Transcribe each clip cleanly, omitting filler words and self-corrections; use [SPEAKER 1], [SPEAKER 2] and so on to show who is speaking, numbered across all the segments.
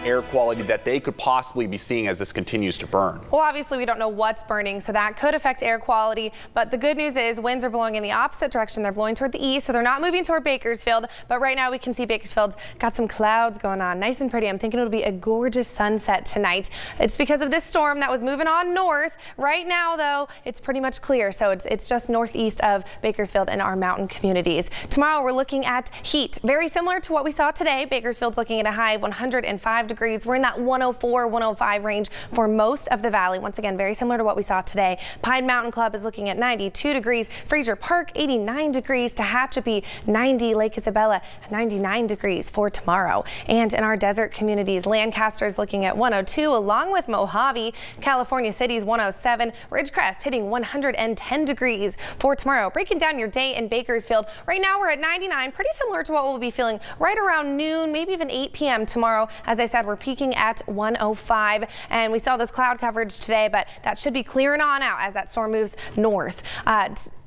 [SPEAKER 1] air quality that they could possibly be seeing as this continues to burn.
[SPEAKER 2] Well, obviously we don't know what's burning, so that could affect air quality, but the good news is winds are blowing in the opposite direction. They're blowing toward the east, so they're not moving toward Bakersfield, but right now we can see Bakersfield's got some clouds going on, nice and pretty. I'm thinking it'll be a gorgeous sunset tonight. It's because of this storm that was moving on north. Right now, though, it's pretty much clear, so it's just northeast of Bakersfield and our mountain communities. Tomorrow we're looking at heat, very similar to what we saw today. Bakersfield's looking at a high of 105 degrees. We're in that 104, 105 range for most of the valley. Once again, very similar to what we saw today. Pine Mountain Club is looking at 92 degrees. Fraser Park, 89 degrees. Tehachapi, 90. Lake Isabella, 99 degrees for tomorrow. And in our desert communities, Lancaster's looking at 102, along with Mojave. California City's 107. Ridgecrest hitting 110 degrees for tomorrow. Breaking down your day in Bakersfield. Right now we're at 99, pretty similar to what we'll be feeling right around noon, maybe even 8 p.m. tomorrow. As I said, we're peaking at 105, and we saw this cloud coverage today, but that should be clearing on out as that storm moves north.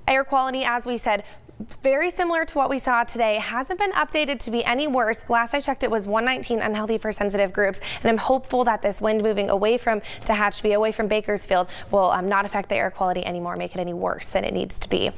[SPEAKER 2] Air quality, as we said, very similar to what we saw today. Hasn't been updated to be any worse. Last I checked, it was 119, unhealthy for sensitive groups, and I'm hopeful that this wind moving away from Tehachapi, away from Bakersfield, will not affect the air quality anymore, make it any worse than it needs to be.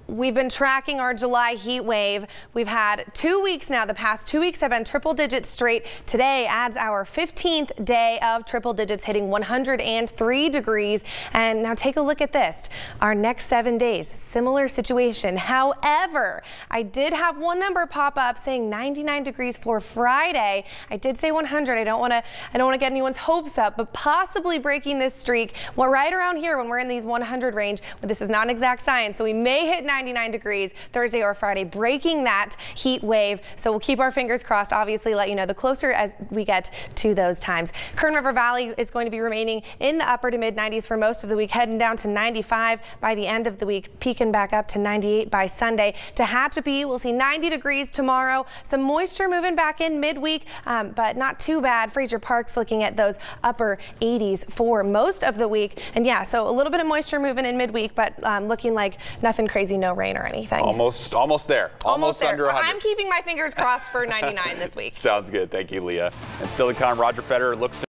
[SPEAKER 2] We've been tracking our July heat wave. We've had 2 weeks now. The past 2 weeks have been triple digits straight. Today adds our 15th day of triple digits, hitting 103 degrees. And now take a look at this. Our next 7 days, similar situation. However, I did have one number pop up saying 99 degrees for Friday. I did say 100. I don't want to get anyone's hopes up, but possibly breaking this streak. Well, right around here when we're in these 100 range, but this is not an exact science, so we may hit 99 degrees Thursday or Friday, breaking that heat wave. So we'll keep our fingers crossed, obviously let you know the closer as we get to those times. Kern River Valley is going to be remaining in the upper to mid 90s for most of the week, heading down to 95 by the end of the week, peaking back up to 98 by Sunday. Tehachapi, we'll see 90 degrees tomorrow. Some moisture moving back in midweek, but not too bad. Fraser Park's looking at those upper 80s for most of the week. And yeah, so a little bit of moisture moving in midweek, but looking like nothing crazy, no rain or anything.
[SPEAKER 1] Almost there. Almost
[SPEAKER 2] there.
[SPEAKER 1] Under 100.
[SPEAKER 2] I'm keeping my fingers crossed for 99 this week.
[SPEAKER 1] Sounds good. Thank you, Leah. And still to come, Roger Federer looks to